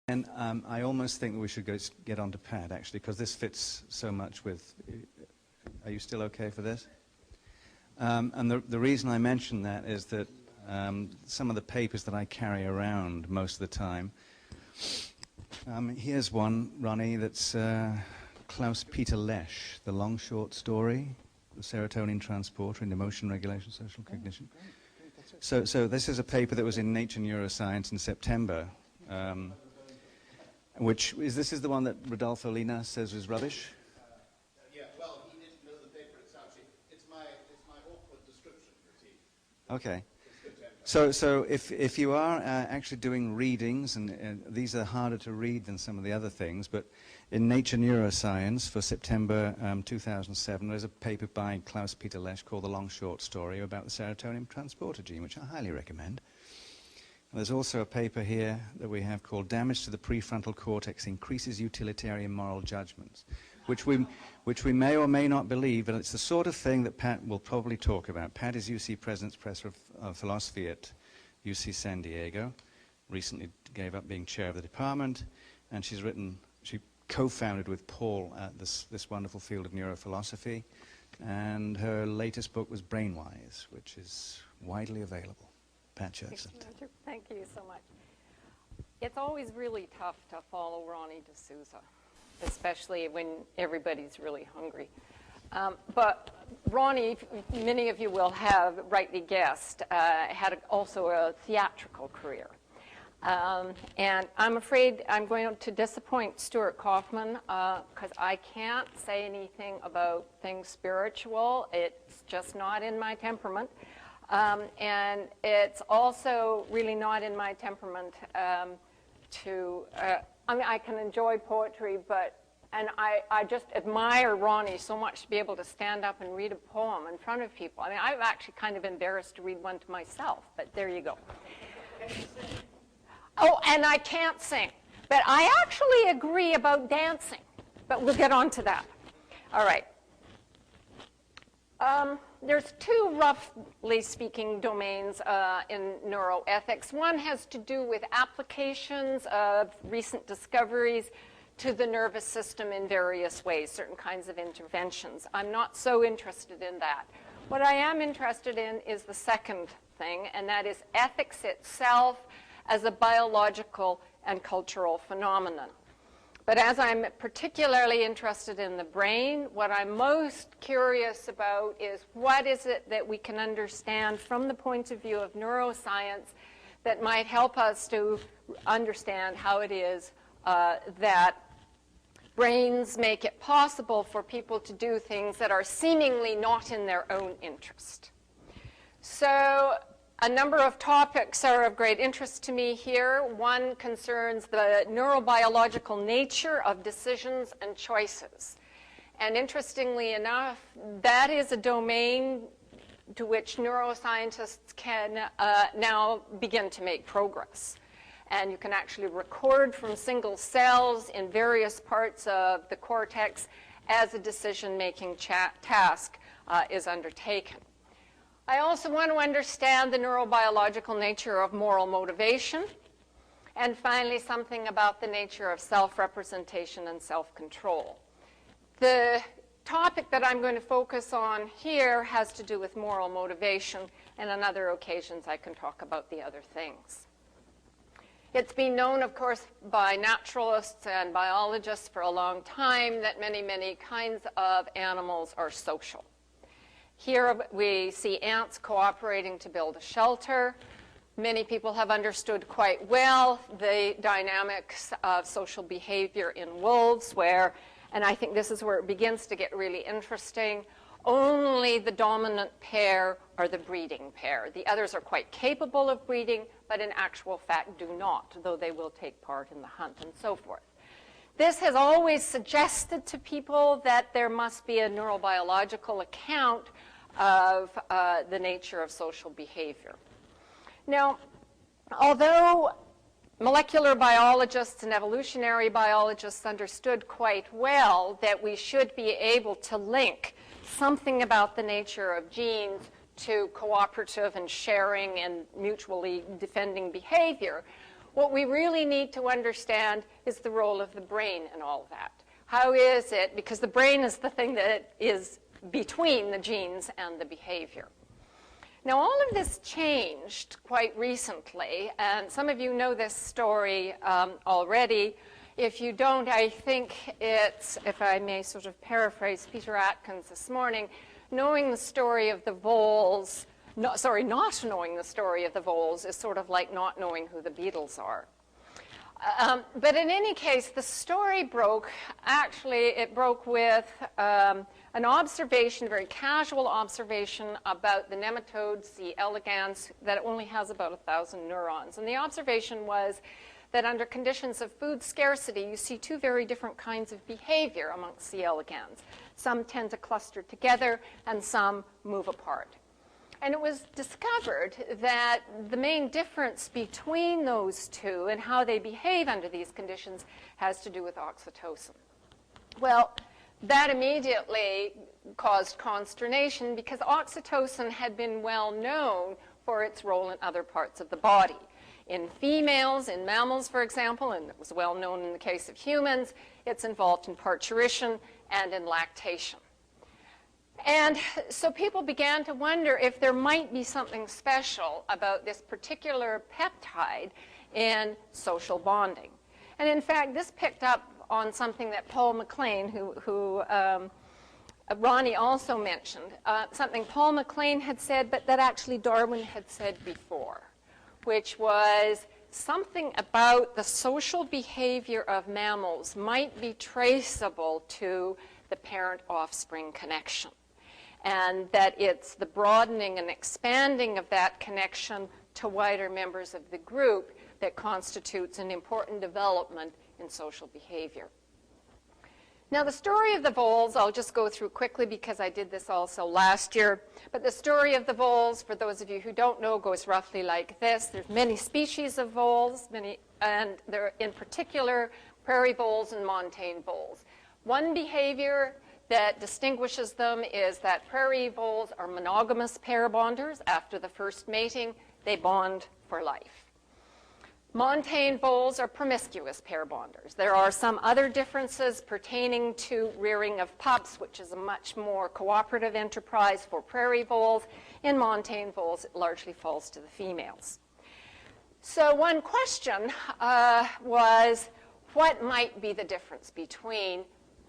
And I almost think that we should get on to Pat, actually, because this fits so much with... Are you still okay for this? And the reason I mention that is that some of the papers that I carry around most of the time, here's one, Ronnie, that's Klaus-Peter Lesch, The Long Short Story, The Serotonin Transporter in Emotion Regulation, Social Cognition. So this is a paper that was in Nature Neuroscience in September, this is the one that Rodolfo Lina says is rubbish? Yeah, well, he didn't know the paper itself. It's my awkward description critique. Okay. So if you are actually doing readings, and these are harder to read than some of the other things, but in Nature Neuroscience for September 2007, there's a paper by Klaus-Peter Lesch called The Long Short Story about the serotonin transporter gene, which I highly recommend. And there's also a paper here that we have called Damage to the Prefrontal Cortex Increases Utilitarian Moral Judgments, which we may or may not believe, and it's the sort of thing that Pat will probably talk about. Pat is UC President's Professor of Philosophy at UC San Diego, recently gave up being chair of the department, and she co-founded with Paul this wonderful field of neurophilosophy, and her latest book was Brainwise, which is widely available. Pat Churchland. Thank you so much. It's always really tough to follow Ronnie D'Souza, especially when everybody's really hungry. But Ronnie, many of you will have rightly guessed, had also a theatrical career. And I'm afraid I'm going to disappoint Stuart Kaufman because I can't say anything about things spiritual. It's just not in my temperament. And it's also really not in my temperament I mean, I can enjoy poetry, and I just admire Ronnie so much to be able to stand up and read a poem in front of people. I mean, I'm actually kind of embarrassed to read one to myself, but there you go. Oh, and I can't sing, but I actually agree about dancing, but we'll get on to that. All right. There's two, roughly speaking, domains in neuroethics. One has to do with applications of recent discoveries to the nervous system in various ways, certain kinds of interventions. I'm not so interested in that. What I am interested in is the second thing, and that is ethics itself as a biological and cultural phenomenon. But as I'm particularly interested in the brain, what I'm most curious about is what is it that we can understand from the point of view of neuroscience that might help us to understand how it is that brains make it possible for people to do things that are seemingly not in their own interest. So a number of topics are of great interest to me here. One concerns the neurobiological nature of decisions and choices. And interestingly enough, that is a domain to which neuroscientists can now begin to make progress. And you can actually record from single cells in various parts of the cortex as a decision-making task is undertaken. I also want to understand the neurobiological nature of moral motivation, and finally something about the nature of self-representation and self-control. The topic that I'm going to focus on here has to do with moral motivation, and on other occasions I can talk about the other things. It's been known, of course, by naturalists and biologists for a long time that many, many kinds of animals are social. Here we see ants cooperating to build a shelter. Many people have understood quite well the dynamics of social behavior in wolves where, and I think this is where it begins to get really interesting, only the dominant pair are the breeding pair. The others are quite capable of breeding, but in actual fact do not, though they will take part in the hunt and so forth. This has always suggested to people that there must be a neurobiological account of the nature of social behavior. Now, although molecular biologists and evolutionary biologists understood quite well that we should be able to link something about the nature of genes to cooperative and sharing and mutually defending behavior, What we really need to understand is the role of the brain in all of that. How is it? Because the brain is the thing that is between the genes and the behavior. Now, all of this changed quite recently, and some of you know this story already. If you don't, I think it's, if I may sort of paraphrase Peter Atkins this morning, knowing the story of the voles, not knowing the story of the voles is sort of like not knowing who the Beatles are. But in any case, the story broke, actually it broke with an observation, very casual observation about the nematode C. elegans that only has about 1,000 neurons. And the observation was that under conditions of food scarcity, you see two very different kinds of behavior amongst C. elegans. Some tend to cluster together and some move apart. And it was discovered that the main difference between those two and how they behave under these conditions has to do with oxytocin. Well, that immediately caused consternation because oxytocin had been well known for its role in other parts of the body. In females, in mammals, for example, and it was well known in the case of humans, it's involved in parturition and in lactation. And so people began to wonder if there might be something special about this particular peptide in social bonding. And in fact, this picked up on something that Paul MacLean, who Ronnie also mentioned, something Paul MacLean had said, but that actually Darwin had said before, which was something about the social behavior of mammals might be traceable to the parent-offspring connection. And that it's the broadening and expanding of that connection to wider members of the group that constitutes an important development in social behavior. Now, the story of the voles, I'll just go through quickly because I did this also last year. But the story of the voles, for those of you who don't know, goes roughly like this. There's many species of voles, and they're in particular prairie voles and montane voles. One behavior that distinguishes them is that prairie voles are monogamous pair bonders. After the first mating, they bond for life. Montane voles are promiscuous pair bonders. There are some other differences pertaining to rearing of pups, which is a much more cooperative enterprise for prairie voles. In montane voles, it largely falls to the females. So one question was, what might be the difference between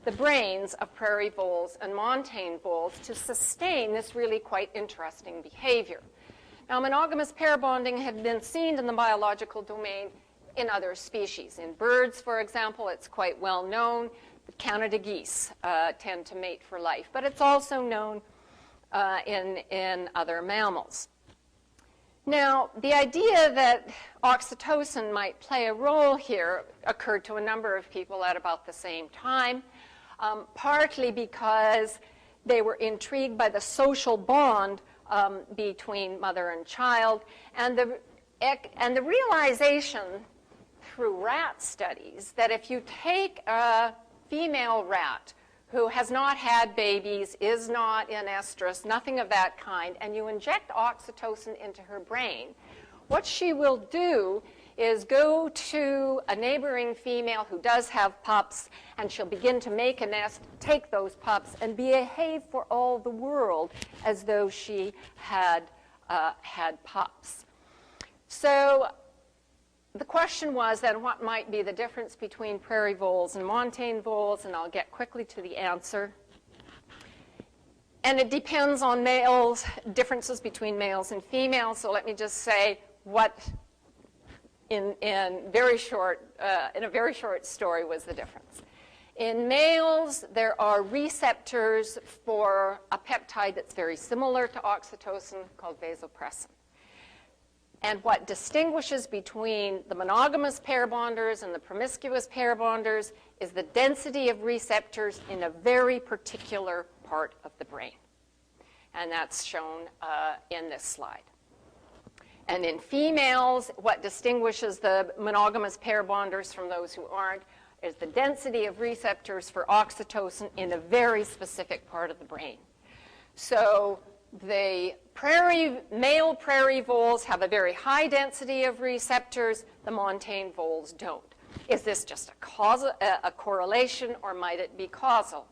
the brains of prairie voles and montane voles to sustain this really quite interesting behavior? Now, monogamous pair bonding had been seen in the biological domain in other species. In birds, for example, it's quite well known that Canada geese tend to mate for life, but it's also known in other mammals. Now, the idea that oxytocin might play a role here occurred to a number of people at about the same time, partly because they were intrigued by the social bond between mother and child, and the realization through rat studies that if you take a female rat who has not had babies, is not in estrus, nothing of that kind, and you inject oxytocin into her brain, what she will do is go to a neighboring female who does have pups, and she'll begin to make a nest, take those pups, and behave for all the world as though she had had pups. So the question was then, what might be the difference between prairie voles and montane voles? And I'll get quickly to the answer. And it depends on males, differences between males and females. So let me just say what in a very short story was the difference. In males, there are receptors for a peptide that's very similar to oxytocin called vasopressin. And what distinguishes between the monogamous pair bonders and the promiscuous pair bonders is the density of receptors in a very particular part of the brain. And that's shown in this slide. And in females, what distinguishes the monogamous pair bonders from those who aren't is the density of receptors for oxytocin in a very specific part of the brain. So the male prairie voles have a very high density of receptors. The montane voles don't. Is this just a correlation, or might it be causal?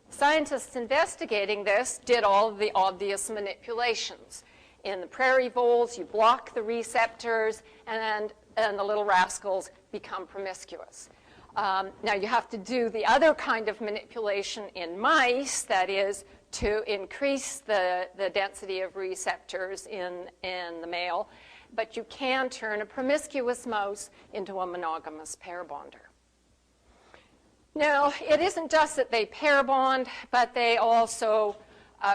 Scientists investigating this did all of the obvious manipulations. In the prairie voles, you block the receptors, and the little rascals become promiscuous. Now, you have to do the other kind of manipulation in mice, that is, to increase the density of receptors in the male, but you can turn a promiscuous mouse into a monogamous pair bonder. Now, it isn't just that they pair bond, but they also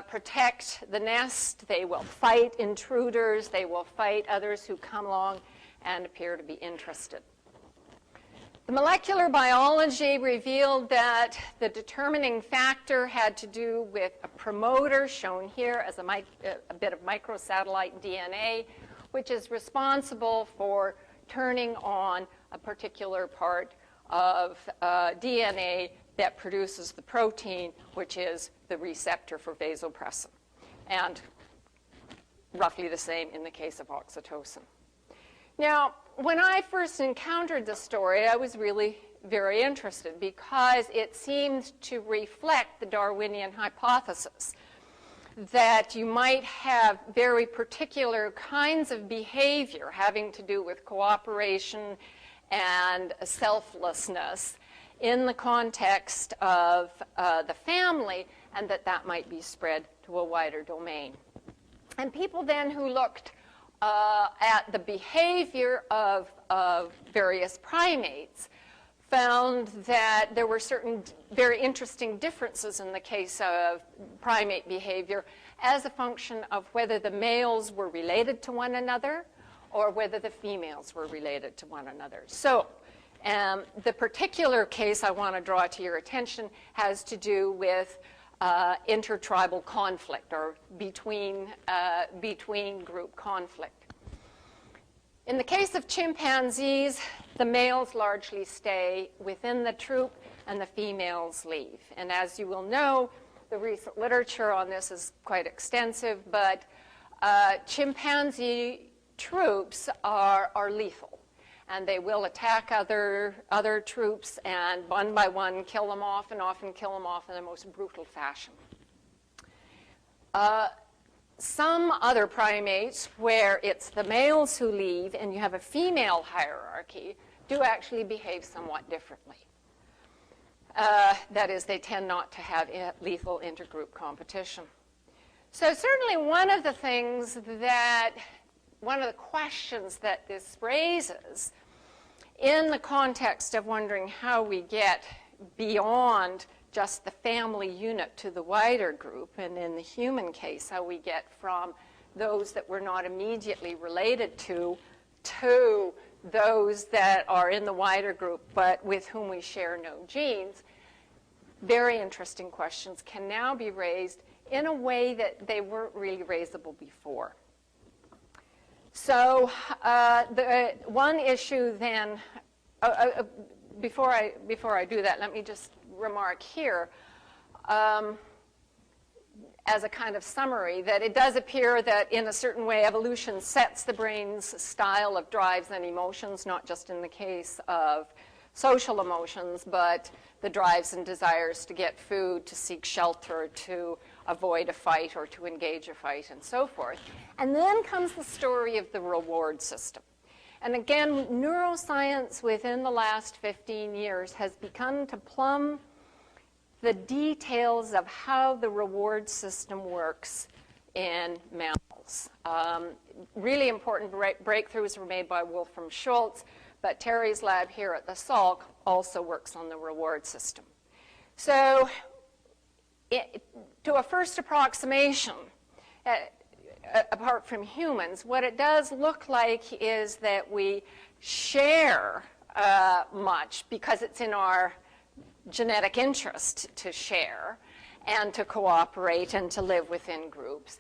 protect the nest. They will fight intruders. They will fight others who come along and appear to be interested. The molecular biology revealed that the determining factor had to do with a promoter, shown here as a bit of microsatellite DNA, which is responsible for turning on a particular part of DNA that produces the protein, which is the receptor for vasopressin, and roughly the same in the case of oxytocin. Now, when I first encountered this story, I was really very interested because it seemed to reflect the Darwinian hypothesis that you might have very particular kinds of behavior having to do with cooperation and selflessness in the context of the family, and that might be spread to a wider domain. And people then who looked at the behavior of various primates found that there were certain very interesting differences in the case of primate behavior as a function of whether the males were related to one another or whether the females were related to one another. So the particular case I want to draw to your attention has to do with intertribal conflict, or between group conflict. In the case of chimpanzees, the males largely stay within the troop and the females leave. And as you will know, the recent literature on this is quite extensive, but chimpanzee troops are lethal. And they will attack other troops and one by one kill them off, and often kill them off in the most brutal fashion. Some other primates, where it's the males who leave and you have a female hierarchy, do actually behave somewhat differently. That is, they tend not to have lethal intergroup competition. So certainly one of the questions that this raises in the context of wondering how we get beyond just the family unit to the wider group, and in the human case, how we get from those that we're not immediately related to those that are in the wider group but with whom we share no genes. Very interesting questions can now be raised in a way that they weren't really raisable before. So the one issue then, before I do that, let me just remark here as a kind of summary that it does appear that in a certain way evolution sets the brain's style of drives and emotions, not just in the case of social emotions, but the drives and desires to get food, to seek shelter, to avoid a fight, or to engage a fight, and so forth. And then comes the story of the reward system. And again, neuroscience within the last 15 years has begun to plumb the details of how the reward system works in mammals. Really important breakthroughs were made by Wolfram Schultz, but Terry's lab here at the Salk also works on the reward system. So to a first approximation, apart from humans, what it does look like is that we share much because it's in our genetic interest to share and to cooperate and to live within groups,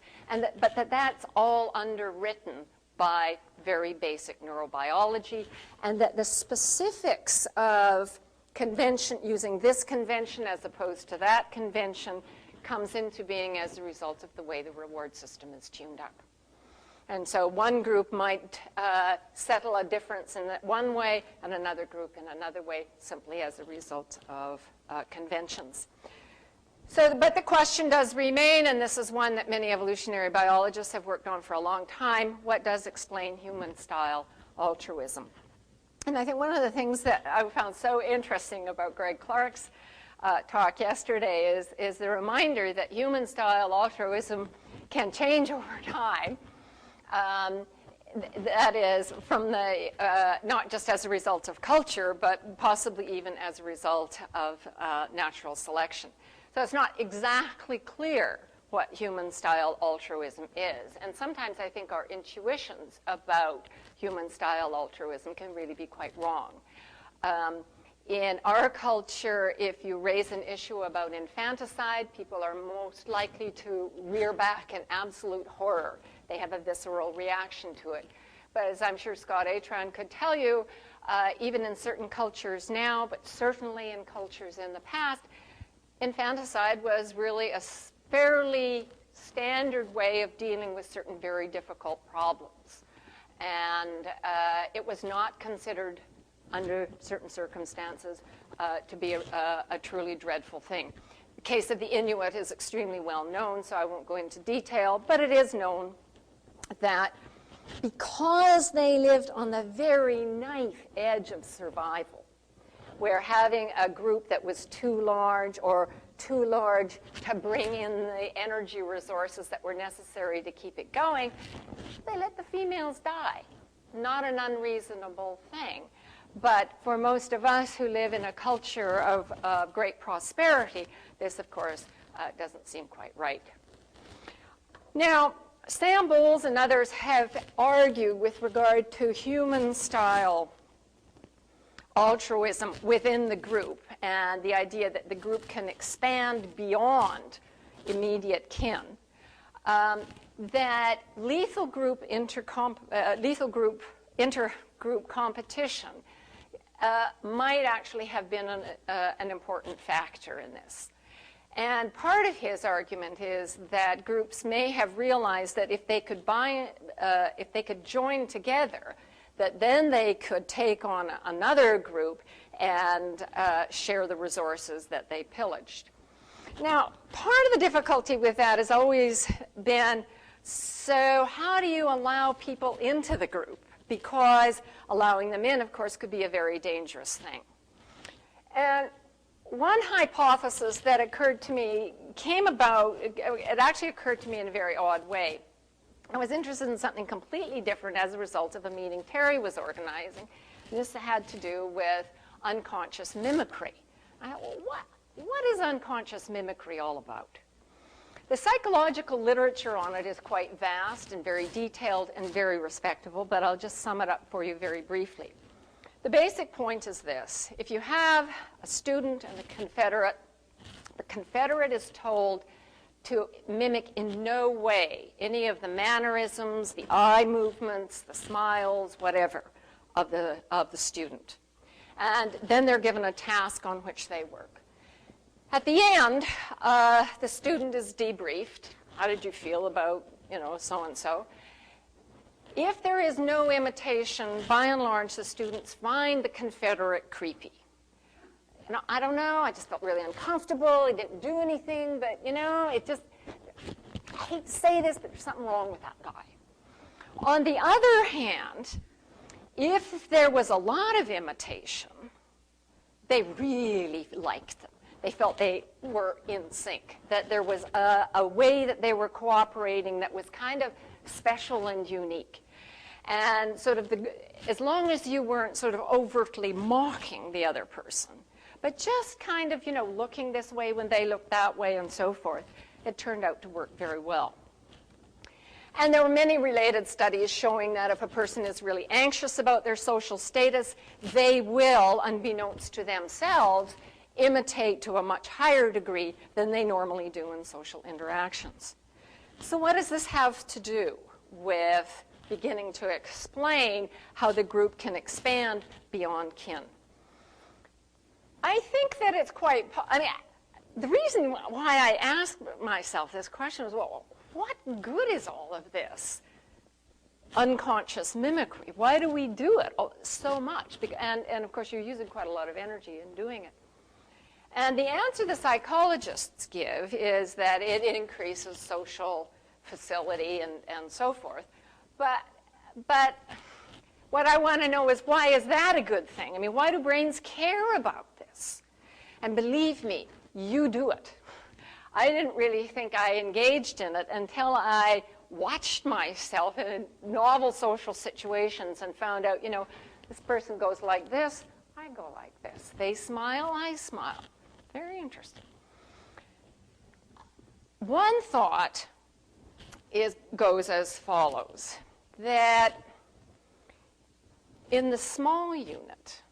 but that's all underwritten by very basic neurobiology, and that the specifics of convention, using this convention as opposed to that convention, comes into being as a result of the way the reward system is tuned up. And so one group might settle a difference in one way and another group in another way, simply as a result of conventions. So, but the question does remain, and this is one that many evolutionary biologists have worked on for a long time: what does explain human-style altruism? And I think one of the things that I found so interesting about Greg Clark's talk yesterday is the reminder that human-style altruism can change over time. That is, from the not just as a result of culture, but possibly even as a result of natural selection. So it's not exactly clear what human-style altruism is. And sometimes I think our intuitions about human-style altruism can really be quite wrong. In our culture, if you raise an issue about infanticide, people are most likely to rear back in absolute horror. They have a visceral reaction to it. But as I'm sure Scott Atran could tell you, even in certain cultures now, but certainly in cultures in the past, infanticide was really a fairly standard way of dealing with certain very difficult problems. And it was not considered, under certain circumstances, to be a truly dreadful thing. The case of the Inuit is extremely well known, so I won't go into detail, but it is known that because they lived on the very knife edge of survival, where having a group that was too large to bring in the energy resources that were necessary to keep it going, they let the females die. Not an unreasonable thing. But for most of us who live in a culture of great prosperity, this, of course, doesn't seem quite right. Now, Sam Bowles and others have argued with regard to human-style altruism within the group and the idea that the group can expand beyond immediate kin, that lethal group intergroup competition might actually have been an important factor in this. And part of his argument is that groups may have realized that if they could join together, that then they could take on another group and share the resources that they pillaged. Now, part of the difficulty with that has always been, so how do you allow people into the group? Because allowing them in, of course, could be a very dangerous thing. And one hypothesis that occurred to me it actually occurred to me in a very odd way. I was interested in something completely different as a result of a meeting Terry was organizing. This had to do with unconscious mimicry. I thought, well, what is unconscious mimicry all about? The psychological literature on it is quite vast and very detailed and very respectable, but I'll just sum it up for you very briefly. The basic point is this. If you have a student and a Confederate, the Confederate is told to mimic in no way any of the mannerisms, the eye movements, the smiles, whatever, of the student. And then they're given a task on which they work. At the end, the student is debriefed. How did you feel about, so-and-so? If there is no imitation, by and large, the students find the Confederate creepy. I don't know, I just felt really uncomfortable. He didn't do anything, but, it just, I hate to say this, but there's something wrong with that guy. On the other hand, if there was a lot of imitation, they really liked them. They felt they were in sync, that there was a way that they were cooperating that was kind of special and unique. And sort of as long as you weren't sort of overtly mocking the other person, but just kind of, looking this way when they looked that way and so forth, it turned out to work very well. And there were many related studies showing that if a person is really anxious about their social status, they will, unbeknownst to themselves, imitate to a much higher degree than they normally do in social interactions. So what does this have to do with beginning to explain how the group can expand beyond kin? I think that it's the reason why I asked myself this question was, well, what good is all of this unconscious mimicry? Why do we do it so much? And of course, you're using quite a lot of energy in doing it. And the answer the psychologists give is that it increases social facility and so forth. But what I want to know is, why is that a good thing? I mean, why do brains care about this? And believe me, you do it. I didn't really think I engaged in it until I watched myself in novel social situations and found out, you know, this person goes like this, I go like this. They smile, I smile. Very interesting. One thought goes as follows, that in the small unit,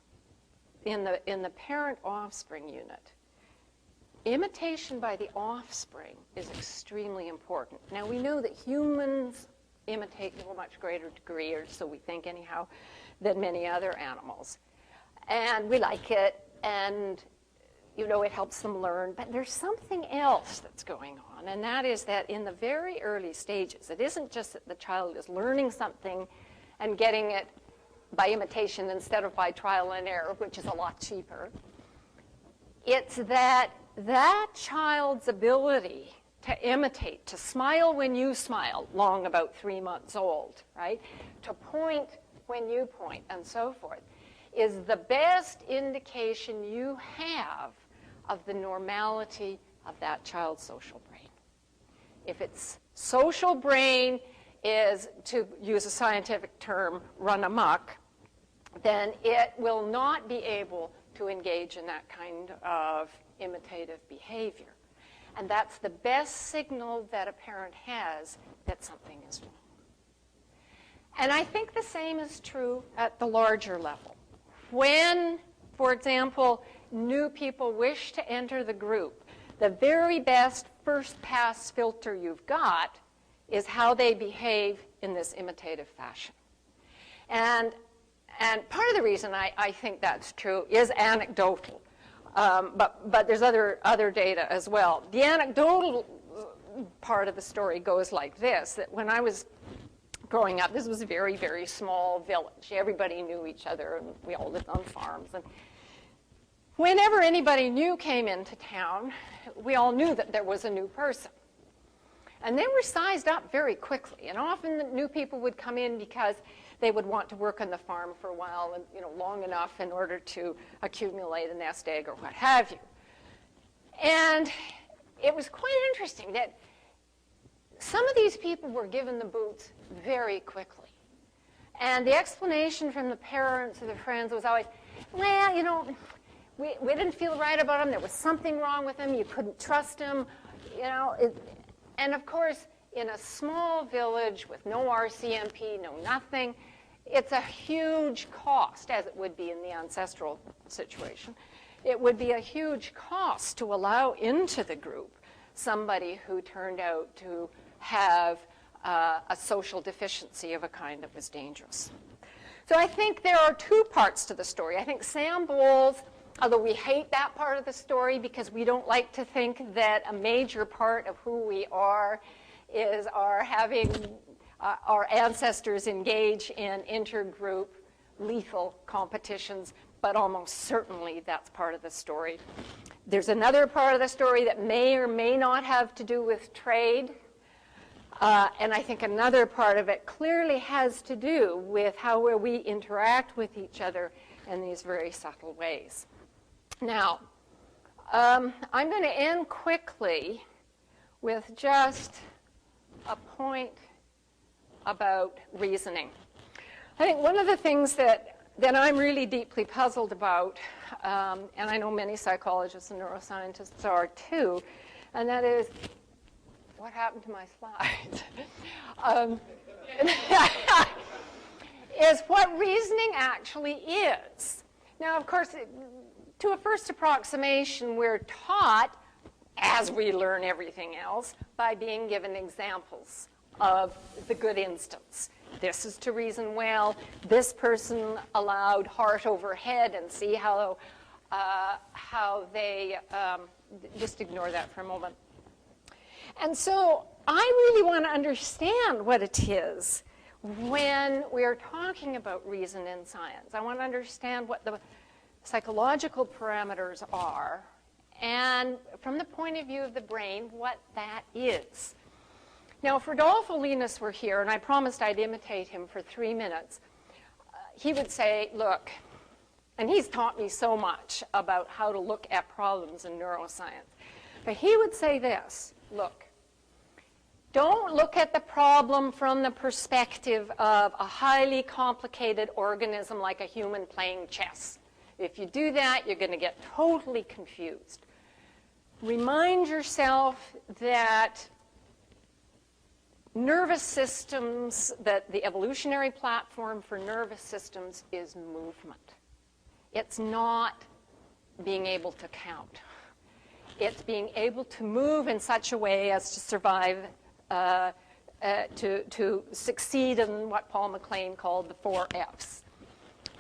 in the parent-offspring unit, imitation by the offspring is extremely important. Now, we know that humans imitate to a much greater degree, or so we think anyhow, than many other animals. And we like it, and you know, it helps them learn. But there's something else that's going on, and that is that in the very early stages, it isn't just that the child is learning something and getting it by imitation instead of by trial and error, which is a lot cheaper. It's that child's ability to imitate, to smile when you smile, long about 3 months old, right? To point when you point, and so forth, is the best indication you have of the normality of that child's social brain. If its social brain is, to use a scientific term, run amok, then it will not be able to engage in that kind of imitative behavior. And that's the best signal that a parent has that something is wrong. And I think the same is true at the larger level. When, for example, new people wish to enter the group, the very best first pass filter you've got is how they behave in this imitative fashion. And part of the reason I think that's true is anecdotal. But there's other data as well. The anecdotal part of the story goes like this, that when I was growing up, this was a very, very small village. Everybody knew each other, and we all lived on farms. And whenever anybody new came into town, we all knew that there was a new person. And they were sized up very quickly. And often the new people would come in because they would want to work on the farm for a while, and long enough in order to accumulate a nest egg or what have you. And it was quite interesting that some of these people were given the boots very quickly. And the explanation from the parents or the friends was always, well, we didn't feel right about him. There was something wrong with him. You couldn't trust him. And of course, in a small village with no RCMP, no nothing, it's a huge cost, as it would be in the ancestral situation. It would be a huge cost to allow into the group somebody who turned out to have a social deficiency of a kind that was dangerous. So I think there are two parts to the story. I think Sam Bowles, although we hate that part of the story because we don't like to think that a major part of who we are is our having our ancestors engage in intergroup lethal competitions, but almost certainly that's part of the story. There's another part of the story that may or may not have to do with trade, and I think another part of it clearly has to do with how we interact with each other in these very subtle ways. Now, I'm going to end quickly with just a point about reasoning. I think one of the things that I'm really deeply puzzled about, and I know many psychologists and neuroscientists are too, and that is, what happened to my slides? Is what reasoning actually is. Now, of course, to a first approximation, we're taught, as we learn everything else, by being given examples of the good instance. This is to reason well. This person allowed heart over head, and see how how they, just ignore that for a moment. And so I really want to understand what it is when we're talking about reason in science. I want to understand what the psychological parameters are, and from the point of view of the brain, what that is. Now, if Rodolfo Linus were here, and I promised I'd imitate him for 3 minutes, he would say, look, and he's taught me so much about how to look at problems in neuroscience, but he would say this, look, don't look at the problem from the perspective of a highly complicated organism like a human playing chess. If you do that, you're going to get totally confused. Remind yourself that nervous systems, that the evolutionary platform for nervous systems is movement. It's not being able to count. It's being able to move in such a way as to survive, to succeed in what Paul MacLean called the 4 Fs: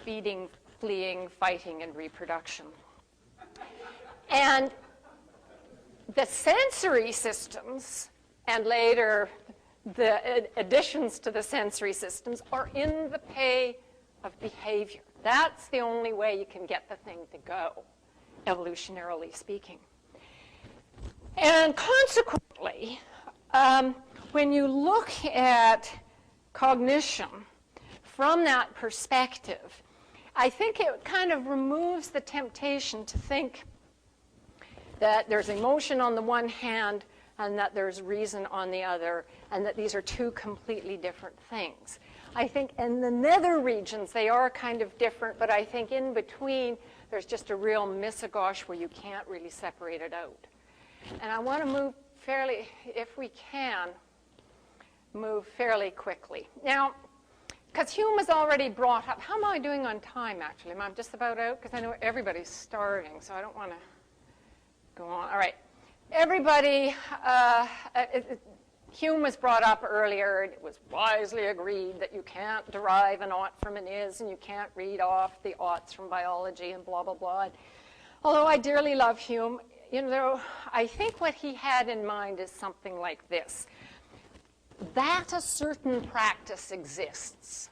feeding, fleeing, fighting, and reproduction. And the sensory systems, and later the additions to the sensory systems, are in the pay of behavior. That's the only way you can get the thing to go, evolutionarily speaking. And consequently, when you look at cognition from that perspective, I think it kind of removes the temptation to think that there's emotion on the one hand and that there's reason on the other, and that these are two completely different things. I think in the nether regions they are kind of different, but I think in between there's just a real misagosh where you can't really separate it out. And I want to move fairly, if we can, move fairly quickly. Now, because Hume has already brought up, how am I doing on time, actually? Am I just about out? Because I know everybody's starving, so I don't want to go on. All right. Everybody, Hume was brought up earlier, and it was wisely agreed that you can't derive an ought from an is, and you can't read off the oughts from biology, and blah, blah, blah. And although I dearly love Hume, you know, I think what he had in mind is something like this. That a certain practice exists,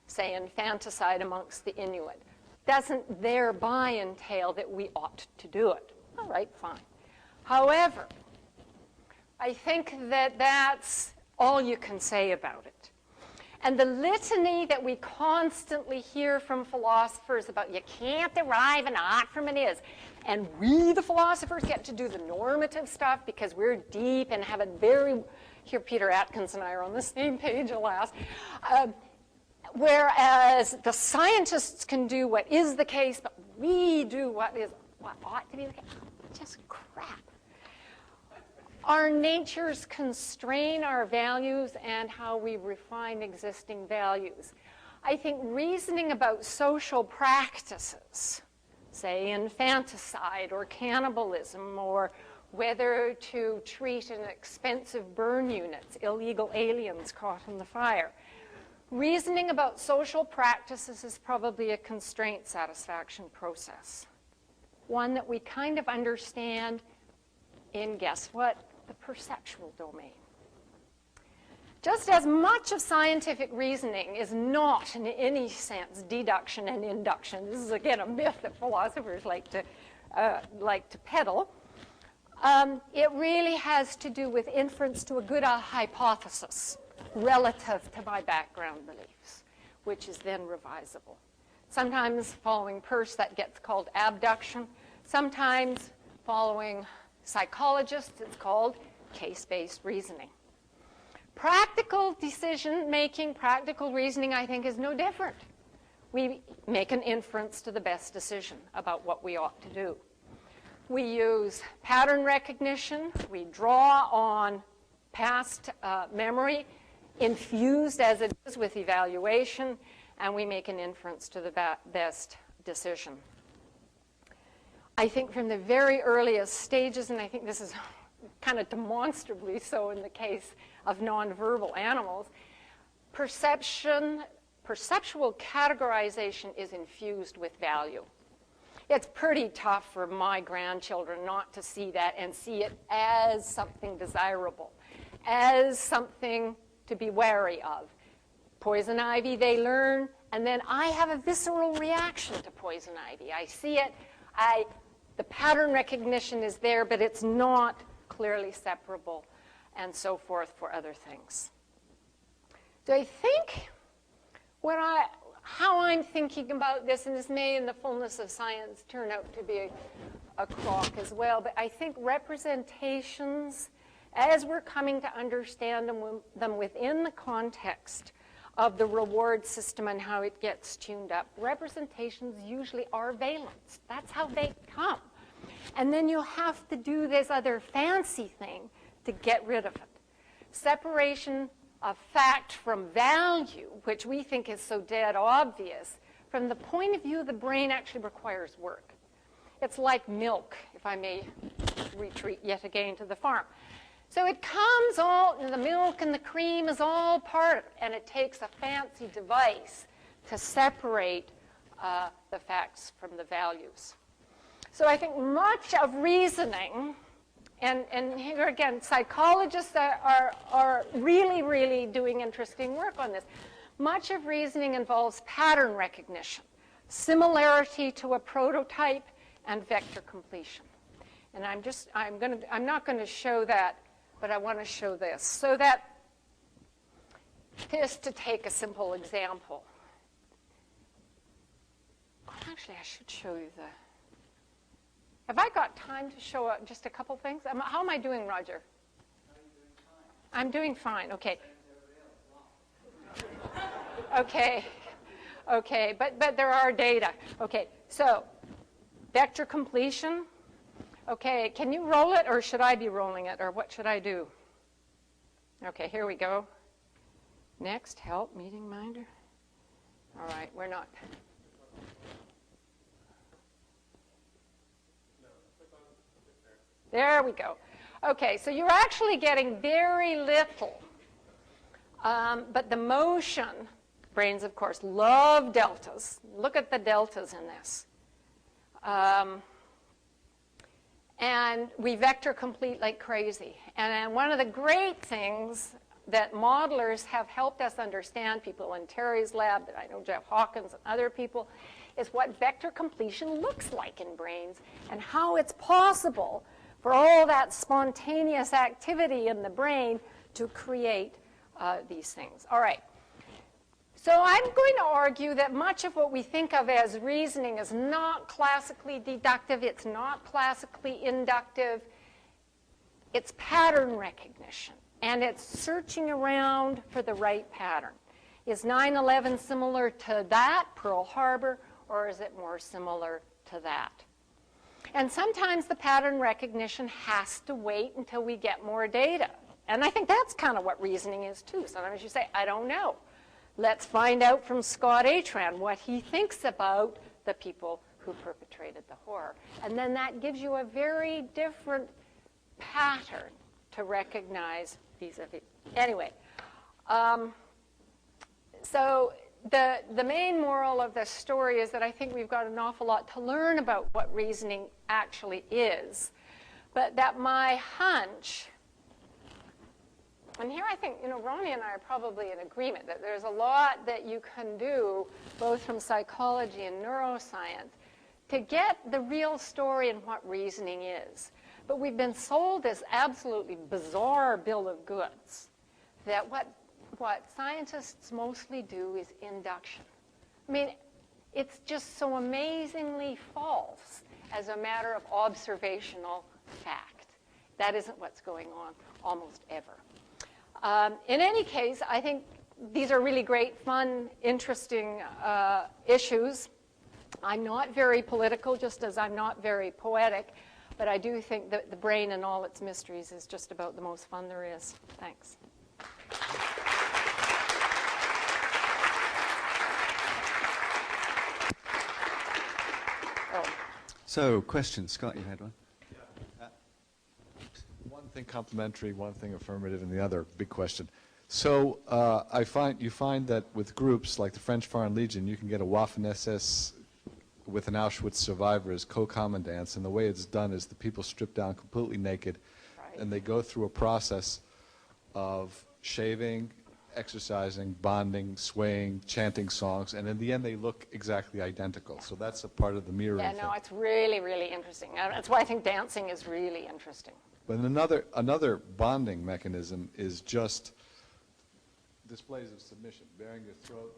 say infanticide amongst the Inuit, doesn't thereby entail that we ought to do it. All right, fine. However, I think that that's all you can say about it. And the litany that we constantly hear from philosophers about you can't derive an ought from an is, and we, the philosophers, get to do the normative stuff because we're deep and have a very, here Peter Atkins and I are on the same page, alas, whereas the scientists can do what is the case, but we do what ought to be the case. Just crap. Our natures constrain our values and how we refine existing values. I think reasoning about social practices, say infanticide or cannibalism, or whether to treat in expensive burn units, illegal aliens caught in the fire. Reasoning about social practices is probably a constraint satisfaction process, one that we kind of understand in, guess what, the perceptual domain. Just as much of scientific reasoning is not, in any sense, deduction and induction. This is, again, a myth that philosophers like to peddle. It really has to do with inference to a good hypothesis relative to my background beliefs, which is then revisable. Sometimes following Peirce, that gets called abduction. Sometimes following psychologists, it's called case-based reasoning. Practical decision-making, practical reasoning, I think, is no different. We make an inference to the best decision about what we ought to do. We use pattern recognition. We draw on past memory, infused as it is with evaluation, and we make an inference to the best decision. I think from the very earliest stages, and I think this is kind of demonstrably so in the case of nonverbal animals, perceptual categorization is infused with value. It's pretty tough for my grandchildren not to see that and see it as something desirable, as something to be wary of. Poison ivy, they learn, and then I have a visceral reaction to poison ivy. I see it, the pattern recognition is there, but it's not clearly separable, and so forth for other things. So I think how I'm thinking about this, and this may in the fullness of science turn out to be a crock as well, but I think representations, as we're coming to understand them within the context of the reward system and how it gets tuned up, representations usually are valence. That's how they come. And then you have to do this other fancy thing to get rid of it. Separation of fact from value, which we think is so dead obvious, from the point of view of the brain actually requires work. It's like milk, if I may retreat yet again to the farm. So it comes all, the milk and the cream is all part of it, and it takes a fancy device to separate the facts from the values. So I think much of reasoning, and here again, psychologists are really, really doing interesting work on this. Much of reasoning involves pattern recognition, similarity to a prototype, and vector completion. And I'm not going to show that, but I want to show this. So that, just to take a simple example. Actually, I should show you the... Have I got time to show just a couple things? How am I doing, Roger? I'm doing fine. Okay. Okay, but there are data. Okay, so vector completion. Okay, can you roll it, or should I be rolling it, or what should I do? Okay, here we go. Next, help, meeting minder. All right, we're not. There we go. Okay, so you're actually getting very little. But the motion, brains, of course, love deltas. Look at the deltas in this. And we vector complete like crazy. And one of the great things that modelers have helped us understand, people in Terry's lab, that I know Jeff Hawkins and other people, is what vector completion looks like in brains and how it's possible for all that spontaneous activity in the brain to create these things. All right. So I'm going to argue that much of what we think of as reasoning is not classically deductive. It's not classically inductive. It's pattern recognition. And it's searching around for the right pattern. Is 9/11 similar to that, Pearl Harbor, or is it more similar to that? And sometimes the pattern recognition has to wait until we get more data. And I think that's kind of what reasoning is too. Sometimes you say, I don't know. Let's find out from Scott Atran what he thinks about the people who perpetrated the horror. And then that gives you a very different pattern to recognize vis-a-vis. Anyway, so the main moral of this story is that I think we've got an awful lot to learn about what reasoning actually is, but that my hunch, and here I think, Ronnie and I are probably in agreement that there's a lot that you can do, both from psychology and neuroscience, to get the real story and what reasoning is. But we've been sold this absolutely bizarre bill of goods, that what scientists mostly do is induction. I mean, it's just so amazingly false as a matter of observational fact. That isn't what's going on almost ever. In any case, I think these are really great, fun, interesting issues. I'm not very political, just as I'm not very poetic, but I do think that the brain and all its mysteries is just about the most fun there is. Thanks. So, questions. Scott, you had one? One thing complimentary, one thing affirmative, and the other big question. So you find that with groups like the French Foreign Legion, you can get a Waffen-SS with an Auschwitz survivor is co-common dance, and the way it's done is the people strip down completely naked, Right. and they go through a process of shaving, exercising, bonding, swaying, chanting songs, and in the end they look exactly identical. So that's a part of the mirroring Yeah, thing. no, it's really, really interesting. That's why I think dancing is really interesting. But another bonding mechanism is just displays of submission, baring your throat,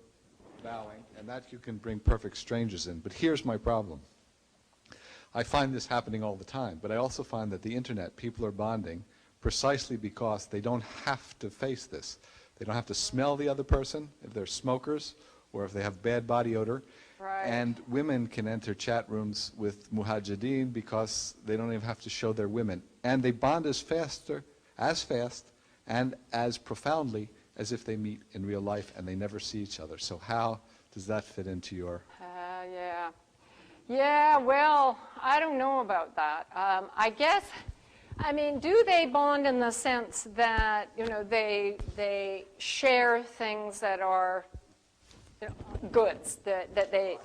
bowing, and that you can bring perfect strangers in. But here's my problem. I find this happening all the time, but I also find that the internet, people are bonding precisely because they don't have to face this. They don't have to smell the other person if they're smokers or if they have bad body odor. Right. And women can enter chat rooms with mujahideen because they don't even have to show they're women. And they bond as fast and as profoundly as if they meet in real life and they never see each other. So how does that fit into your... Yeah. Yeah, well, I don't know about that. I guess, I mean, do they bond in the sense that, you know, they share things that are, you know, goods, that they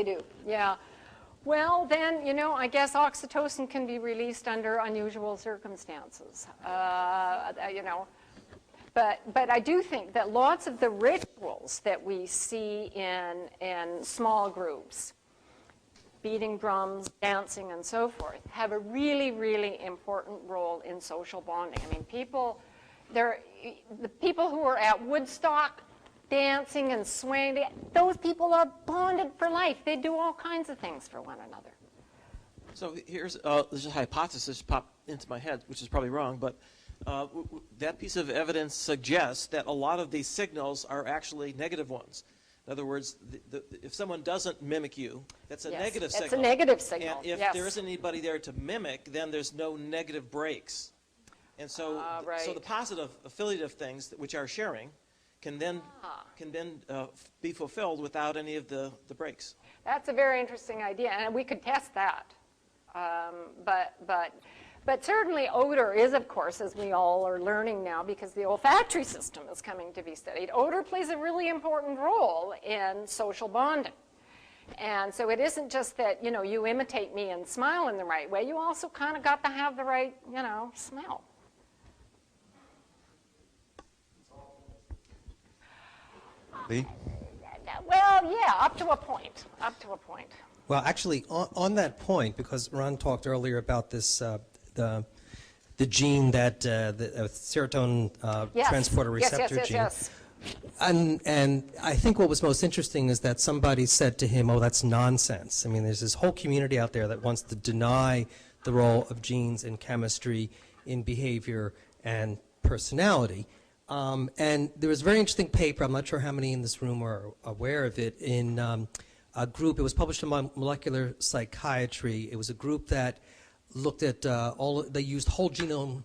do, yeah. Well, then, you know, I guess oxytocin can be released under unusual circumstances, you know. But I do think that lots of the rituals that we see in small groups, beating drums, dancing, and so forth, have a really, really important role in social bonding. I mean, the people who are at Woodstock dancing and swaying, those people are bonded for life. They do all kinds of things for one another. So there's a hypothesis popped into my head, which is probably wrong, but that piece of evidence suggests that a lot of these signals are actually negative ones. In other words, if someone doesn't mimic you, that's a negative signal. It's a negative signal, And if there isn't anybody there to mimic, then there's no negative breaks. And so, so the positive affiliative things which are sharing can then be fulfilled without any of the breaks. That's a very interesting idea, and we could test that. But certainly odor is, of course, as we all are learning now, because the olfactory system is coming to be studied, odor plays a really important role in social bonding. And so it isn't just that, you know, you imitate me and smile in the right way. You also kind of got to have the right, you know, smell. Lee? Well, yeah, up to a point. Up to a point. Well, actually, on that point, because Ron talked earlier about this, the gene that the serotonin transporter receptor gene. Yes. And I think what was most interesting is that somebody said to him, "Oh, that's nonsense." I mean, there's this whole community out there that wants to deny the role of genes in chemistry, in behavior, and personality. And there was a very interesting paper, I'm not sure how many in this room are aware of it, in a group, it was published in Molecular Psychiatry. It was a group that looked at they used whole genome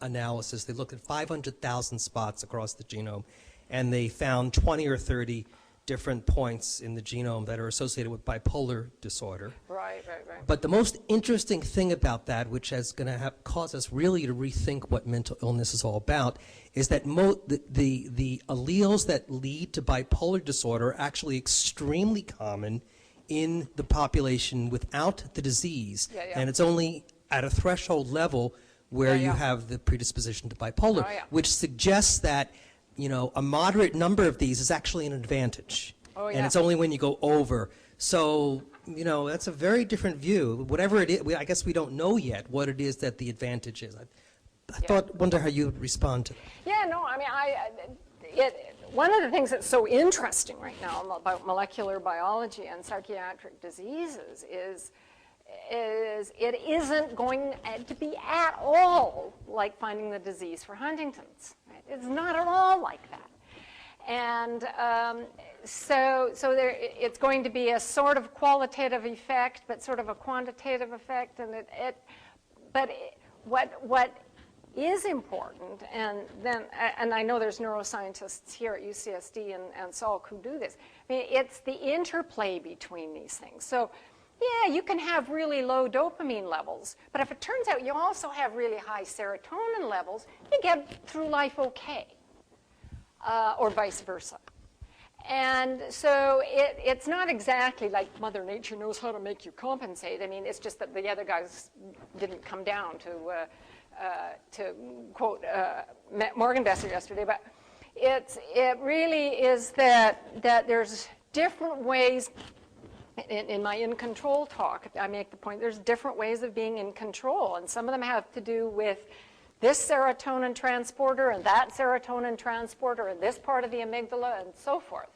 analysis. They looked at 500,000 spots across the genome, and they found 20 or 30 different points in the genome that are associated with bipolar disorder. Right. But the most interesting thing about that, which is going to cause us really to rethink what mental illness is all about, is that the alleles that lead to bipolar disorder are actually extremely common in the population without the disease. And it's only at a threshold level where you have the predisposition to bipolar, which suggests that, you know, a moderate number of these is actually an advantage. And it's only when you go over. So, you know, that's a very different view. Whatever it is, I guess we don't know yet what it is that the advantage is. I wonder how you would respond to that. Yeah, no, I mean, one of the things that's so interesting right now about molecular biology and psychiatric diseases is it isn't going to be at all like finding the disease for Huntington's. Right? It's not at all like that. And so it's going to be a sort of qualitative effect, but sort of a quantitative effect. And what is important, and I know there's neuroscientists here at UCSD and Salk who do this. I mean, it's the interplay between these things. So, yeah, you can have really low dopamine levels, but if it turns out you also have really high serotonin levels, you get through life okay, or vice versa. And so it's not exactly like Mother Nature knows how to make you compensate. I mean, it's just that the other guys didn't come down to quote Morgan Besser yesterday. But it really is that there's different ways. In my in control talk, I make the point there's different ways of being in control, and some of them have to do with this serotonin transporter and that serotonin transporter and this part of the amygdala and so forth.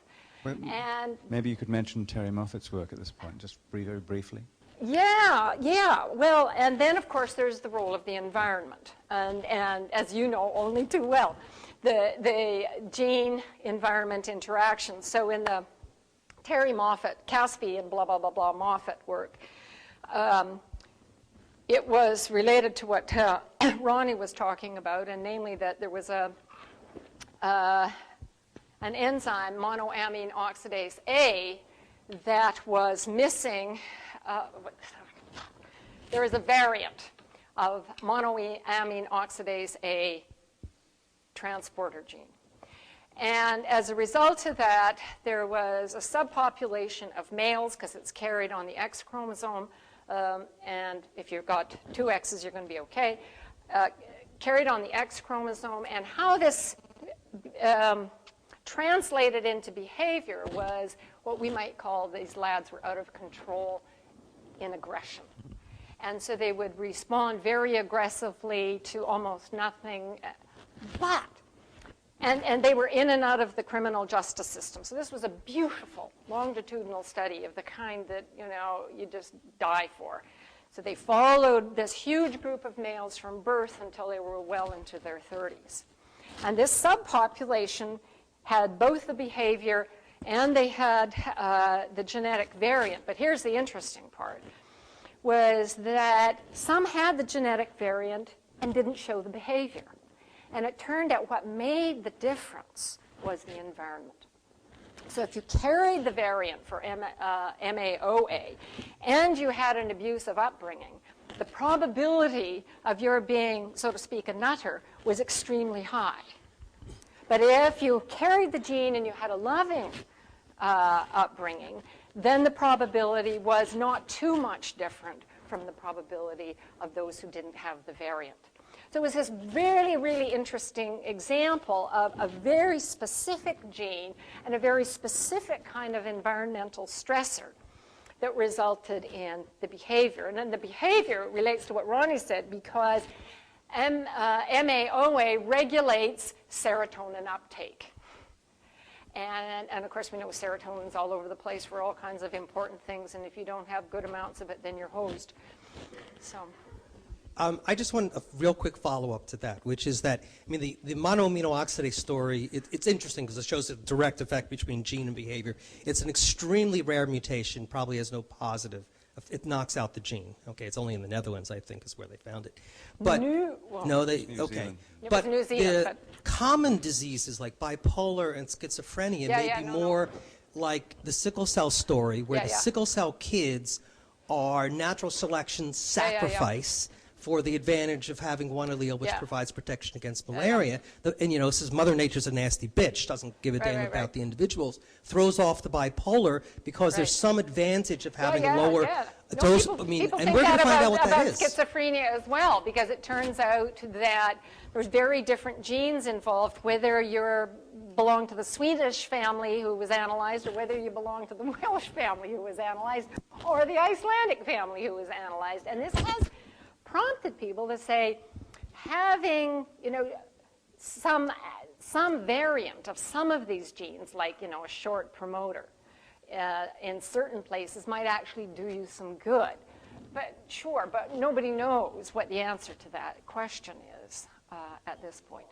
Well, and maybe you could mention Terry Moffat's work at this point, just very briefly. Yeah. Well, and then of course there's the role of the environment, and as you know only too well, the gene-environment interaction. So in the Terry Moffat, Caspi and blah, blah, blah, blah, Moffat work, it was related to what Ronnie was talking about, and namely that there was an enzyme, monoamine oxidase A, that was missing. There is a variant of monoamine oxidase A transporter gene. And as a result of that, there was a subpopulation of males, because it's carried on the X chromosome, and if you've got 2 X's, you're going to be okay, carried on the X chromosome. And how this translated into behavior was what we might call these lads were out of control in aggression. And so they would respond very aggressively to almost nothing, but and they were in and out of the criminal justice system. So this was a beautiful longitudinal study of the kind that, you know, you just die for. So they followed this huge group of males from birth until they were well into their 30s. And this subpopulation had both the behavior and they had the genetic variant. But here's the interesting part, was that some had the genetic variant and didn't show the behavior. And it turned out what made the difference was the environment. So if you carried the variant for MAOA and you had an abusive upbringing, the probability of your being, so to speak, a nutter was extremely high. But if you carried the gene and you had a loving upbringing, then the probability was not too much different from the probability of those who didn't have the variant. So it was this really, really interesting example of a very specific gene and a very specific kind of environmental stressor that resulted in the behavior. And then the behavior relates to what Ronnie said, because MAOA regulates serotonin uptake. And of course, we know serotonin's all over the place for all kinds of important things, and if you don't have good amounts of it, then you're hosed. So. I just want a real quick follow-up to that, which is that, I mean, the monoamine oxidase story, it's interesting because it shows a direct effect between gene and behavior. It's an extremely rare mutation, probably has no positive. It knocks out the gene. Okay, it's only in the Netherlands, I think, is where they found it. But no, they okay. But New Zealand, the common diseases like bipolar and schizophrenia may be more like the sickle cell story, where the sickle cell kids are natural selection sacrifice for the advantage of having one allele which provides protection against malaria. And, you know, says Mother Nature's a nasty bitch, doesn't give a damn about the individuals, throws off the bipolar because there's some advantage of having a lower dose. People, I mean, people and think we're going to find out what about that is. schizophrenia as well, because it turns out that there's very different genes involved, whether you belong to the Swedish family who was analyzed, or whether you belong to the Welsh family who was analyzed, or the Icelandic family who was analyzed. And this has prompted people to say, having, you know, some variant of some of these genes, like, you know, a short promoter in certain places might actually do you some good. But sure, but nobody knows what the answer to that question is at this point.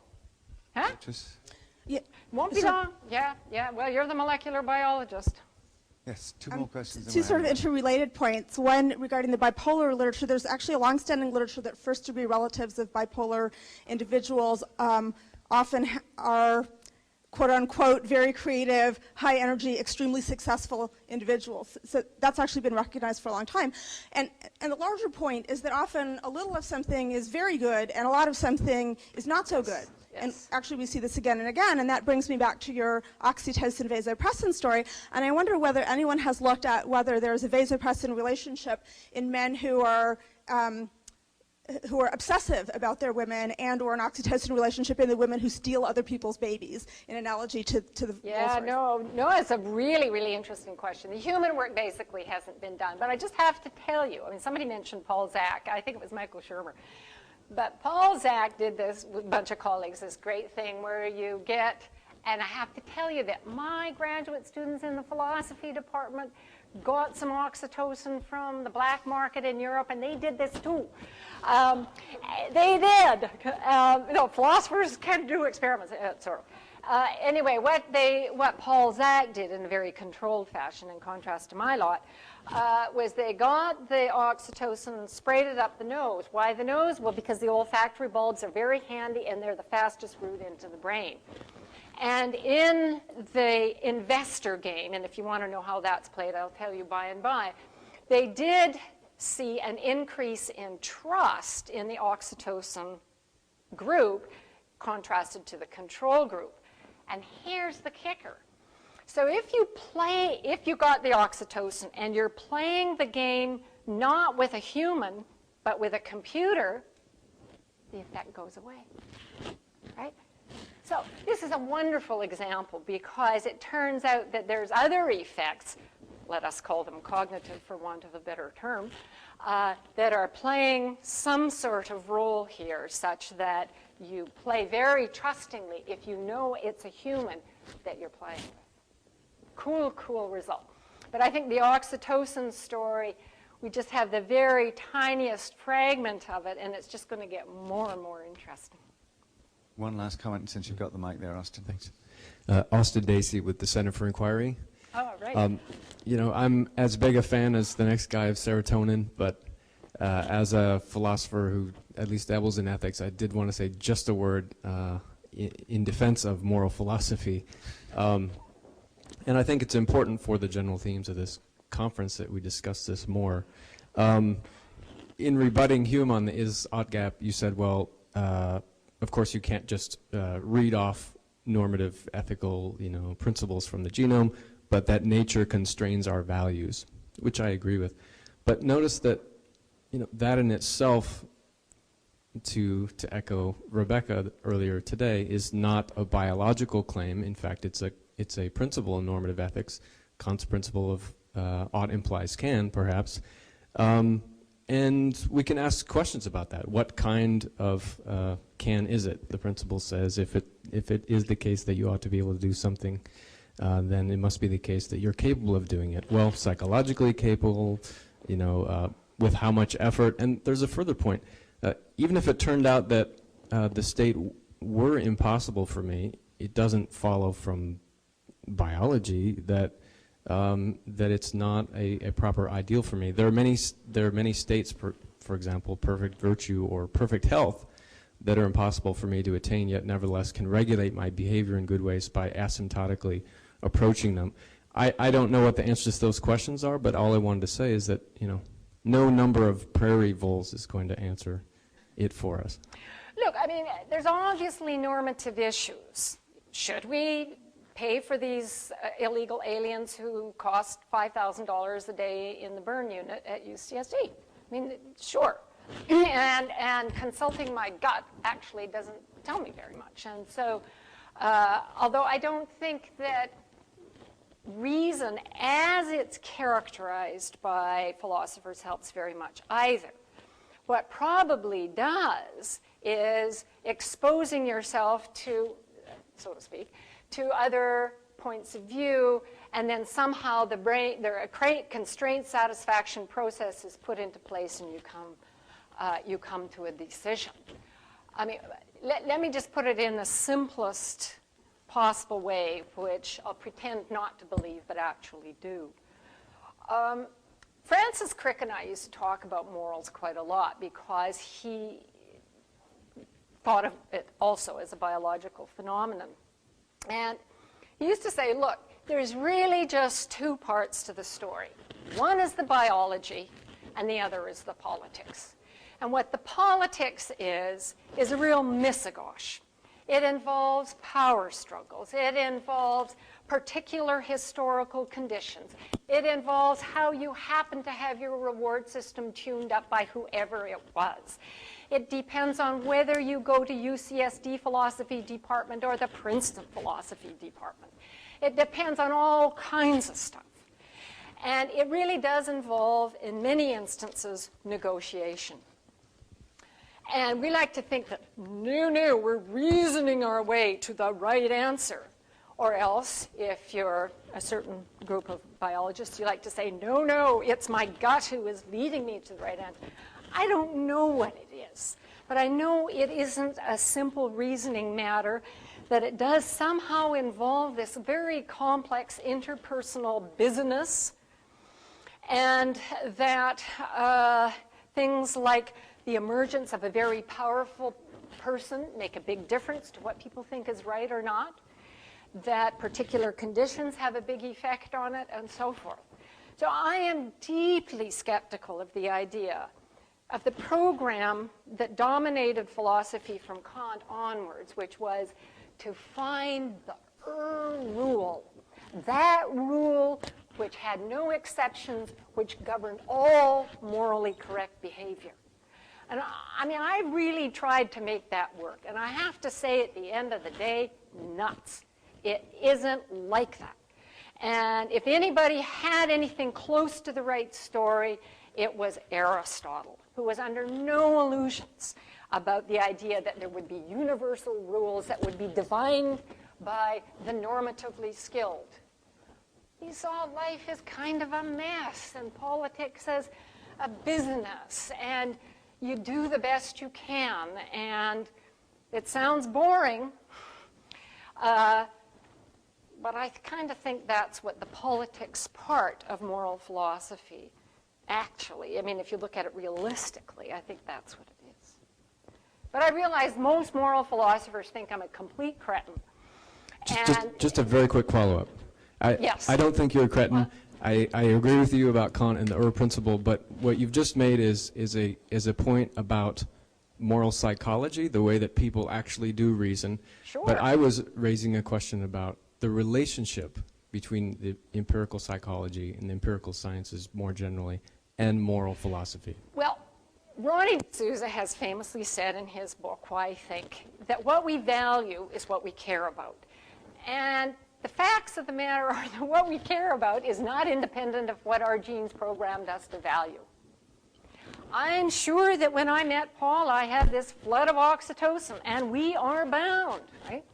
Huh? Won't be long. Yeah. Well, you're the molecular biologist. Yes, two more questions. Two sort of interrelated points. One, regarding the bipolar literature, there's actually a longstanding literature that first-degree relatives of bipolar individuals often are, quote-unquote, very creative, high-energy, extremely successful individuals. So that's actually been recognized for a long time. And the larger point is that often a little of something is very good and a lot of something is not so good. And Yes. actually, we see this again and again, and that brings me back to your oxytocin vasopressin story. And I wonder whether anyone has looked at whether there's a vasopressin relationship in men who are obsessive about their women, and or an oxytocin relationship in the women who steal other people's babies, in analogy to the Yeah, Rolls-Royce. no, it's a really, really interesting question. The human work basically hasn't been done, but I just have to tell you, I mean, somebody mentioned Paul Zak. I think it was Michael Shermer. But Paul Zak did this with a bunch of colleagues, this great thing where you get, and I have to tell you that my graduate students in the philosophy department got some oxytocin from the black market in Europe, and they did this too. They did. Philosophers can do experiments, sort of. Anyway, what Paul Zak did in a very controlled fashion, in contrast to my lot, was they got the oxytocin and sprayed it up the nose. Why the nose? Well, because the olfactory bulbs are very handy, and they're the fastest route into the brain. And in the investor game, and if you want to know how that's played, I'll tell you by and by, they did see an increase in trust in the oxytocin group contrasted to the control group. And here's the kicker. So if you got the oxytocin and you're playing the game not with a human, but with a computer, the effect goes away, right? So this is a wonderful example because it turns out that there's other effects, let us call them cognitive for want of a better term, that are playing some sort of role here such that you play very trustingly if you know it's a human that you're playing with. Cool result. But I think the oxytocin story, we just have the very tiniest fragment of it, and it's just going to get more and more interesting. One last comment, since you've got the mic there, Austin. Thanks. Austin Dacey with the Center for Inquiry. Oh, right. I'm as big a fan as the next guy of serotonin, but as a philosopher who at least dabbles in ethics, I did want to say just a word in defense of moral philosophy. And I think it's important for the general themes of this conference that we discuss this more. In rebutting Hume on the is-ought gap, you said, well, of course you can't just read off normative ethical principles from the genome, but that nature constrains our values, which I agree with. But notice that that in itself, to echo Rebecca earlier today, is not a biological claim. In fact, it's a principle in normative ethics. Kant's principle of ought implies can, perhaps. And we can ask questions about that. What kind of can is it? The principle says if it is the case that you ought to be able to do something, then it must be the case that you're capable of doing it. Well, psychologically capable, with how much effort. And there's a further point. Even if it turned out that the state were impossible for me, it doesn't follow from biology that it's not a proper ideal for me. There are many states, for example, perfect virtue or perfect health, that are impossible for me to attain, yet nevertheless can regulate my behavior in good ways by asymptotically approaching them. I don't know what the answers to those questions are, but all I wanted to say is that no number of prairie voles is going to answer it for us. Look, I mean, there's obviously normative issues. Should we pay for these illegal aliens who cost $5,000 a day in the burn unit at UCSD? I mean, sure. And consulting my gut actually doesn't tell me very much. And so, although I don't think that reason as it's characterized by philosophers helps very much either. What probably does is exposing yourself to, so to speak, to other points of view, and then somehow the brain, a constraint satisfaction process is put into place, and you come to a decision. I mean, let me just put it in the simplest possible way, which I'll pretend not to believe, but actually do. Francis Crick and I used to talk about morals quite a lot because he thought of it also as a biological phenomenon. And he used to say, look, there's really just two parts to the story. One is the biology, and the other is the politics. And what the politics is a real missagosh. It involves power struggles. It involves particular historical conditions. It involves how you happen to have your reward system tuned up by whoever it was. It depends on whether you go to UCSD philosophy department or the Princeton philosophy department. It depends on all kinds of stuff. And it really does involve, in many instances, negotiation. And we like to think that, no, we're reasoning our way to the right answer. Or else, if you're a certain group of biologists, you like to say, no, it's my gut who is leading me to the right answer. I don't know what it is, but I know it isn't a simple reasoning matter, that it does somehow involve this very complex interpersonal business, and that things like the emergence of a very powerful person make a big difference to what people think is right or not, that particular conditions have a big effect on it, and so forth. So I am deeply skeptical of the idea of the program that dominated philosophy from Kant onwards, which was to find the rule, that rule which had no exceptions, which governed all morally correct behavior. And I mean, I really tried to make that work. And I have to say, at the end of the day, nuts. It isn't like that. And if anybody had anything close to the right story, it was Aristotle, who was under no illusions about the idea that there would be universal rules that would be divined by the normatively skilled. He saw life as kind of a mess, and politics as a business, and you do the best you can. And it sounds boring, but I kind of think that's what the politics part of moral philosophy actually, I mean, if you look at it realistically, I think that's what it is. But I realize most moral philosophers think I'm a complete cretin. Just a very quick follow-up. Yes. I don't think you're a cretin. I agree with you about Kant and the principle, but what you've just made is a point about moral psychology, the way that people actually do reason. Sure. But I was raising a question about the relationship between the empirical psychology and the empirical sciences more generally and moral philosophy. Well, Ronnie D'Souza has famously said in his book, Why Think, that what we value is what we care about. And the facts of the matter are that what we care about is not independent of what our genes programmed us to value. I'm sure that when I met Paul, I had this flood of oxytocin, and we are bound, right?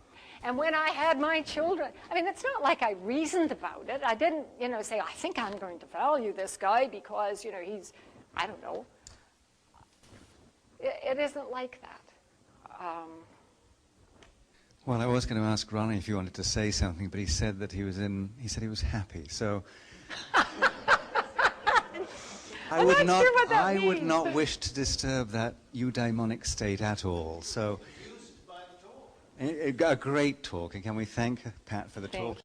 And when I had my children, I mean, it's not like I reasoned about it. I didn't, say, I think I'm going to value this guy because, he's, I don't know. It isn't like that. Well, I was going to ask Ronnie if he wanted to say something, but he said that he said he was happy. So I would not wish to disturb that eudaimonic state at all. So a great talk, and can we thank Pat for the talk?